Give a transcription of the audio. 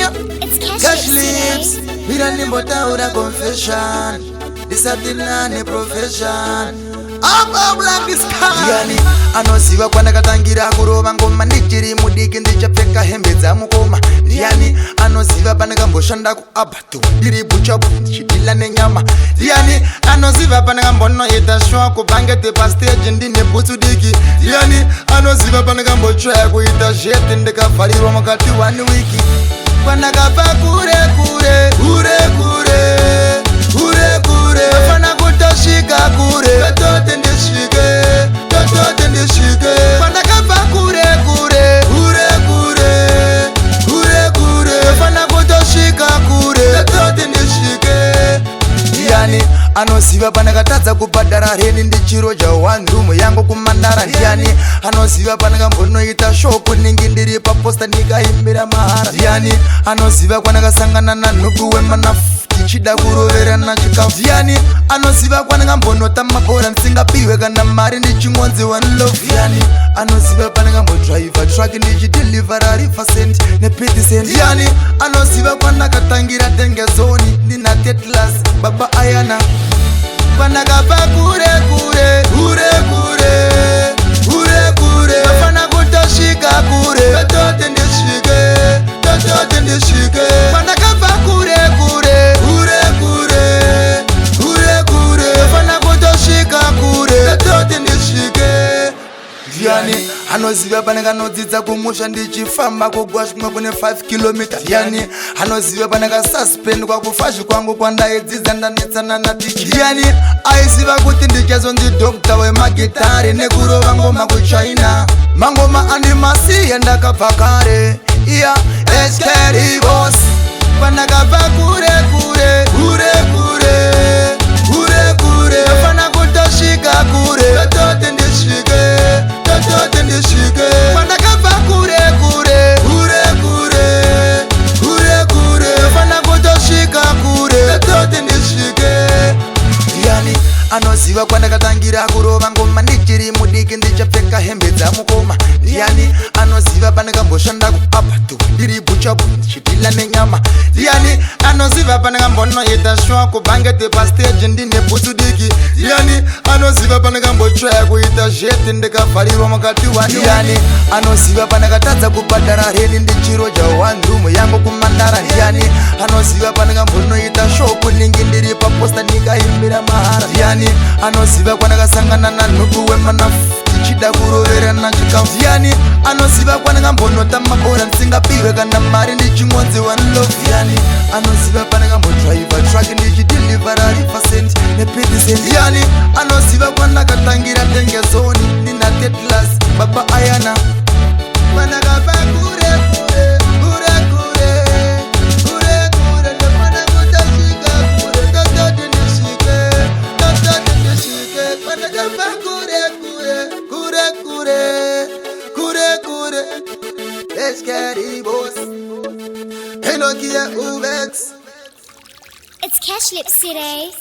It's Cash lips, mirani mbotaura confession. Disatinane profession. Up like this car. Yani anoziva kwandakatangira kurova ngoma ndichiri mudiki ndichapfeka hembe dzamukoma. Yani anoziva pandakamboshanda kuabatu ndiri buchapu ndichidila nenyama. Yani anoziva pandakambonoita show kubangete pastage ndine butsu diki. Yani anoziva pandakambotsvaya kuita zhete ndikavharirwa mukati 1 wiki. Pandakabva kure kure kure kure kure kure fana kutosvika kure totote ndisvike pandakabva kure kure kure kure kure kure fana kutosvika kure totote ndisvike. Yani anoziva pandakatadza kubhadhara reni ndichiroja 1 room yangu kumandara. Ndiani anoziva pandakambonoita show kuningi ndiri paposta ndikaimbira mahara. Ndiani anoziva kwandakasangana nanhubu wemanafu tichida kuroverana chikafu. Ndiani anoziva kwandakambonota mabhora ndisingapiwe kana mari ndichingonzi 1 love. Ndiani anoziva pandakambodraivha truck ndichidilivhara river cent nepity cent. Ndiani anoziva kwandakatangira tengezoni ndina tetlas baba ayana. Pandakabva kure kure kure kure kure kure fana kutosvika kure totote ndisvike pandakabva kure kure kure kure kure kure fana kutosvika kure totote ndisvike. Ndiani anoziva pandakanodzidza kumusha ndichifamba kugwasvimwa kune 5 km. Ndiani anoziva pandakasuspendwa kufashi kwangu kwandaidzidza ndanetsana natiki. Ndiani aiziva kuti ndichazonzi dokta wemagitare nekurova ngoma kuchina. Mangoma andimasiya ndakabva kare iya eskeribos. Pandakabva kure kure kure kure kure kure fana kutosvika kure totote ndisvike totote ndisvike pandakabva kure kure kure kure kure kure fana kutosvika kure totote ndisvike. Yani anoziva kwandakatangira kurova ngoma ndichiri mudiki ndichapfeka hembe dzamukoma. Yani anoziva pandakamboshanda kuabatu ndiri buchapu ndichidila nenyama. Yani anoziva pandakambonoita show kubangete pastage ndine butsu diki. Yani anoziva pandakambotsvaya kuita zhete ndikavharirwa mukati 1. Yani anoziva pandakatadza kubhadhara reni ndichiroja 1 room yangu kumandara. Yani anoziva pandakambonoita show kuningi ndiri paposta ndikaimbira mahara. Yani anoziva kwandakasangana nanhubu wemanafu tichida kuroverana chikafu. Yani anoziva kwandakambonota mabhora ndisingapiwe kana mari ndichingonzi 1 love. Yani anoziva pandakambodraivha truck ndichidilivhara river cent nepity cent. Yani anoziva kwandakatangira tengezoni ndina tetlas baba ayana. Pandakabva kure kure kure kure kure kure ndofana kutosvika kure totote ndisvike totote ndisvike pandakabva kure kure kure kure kure kure eskeribos enokia uvex. It's Cash Lips today.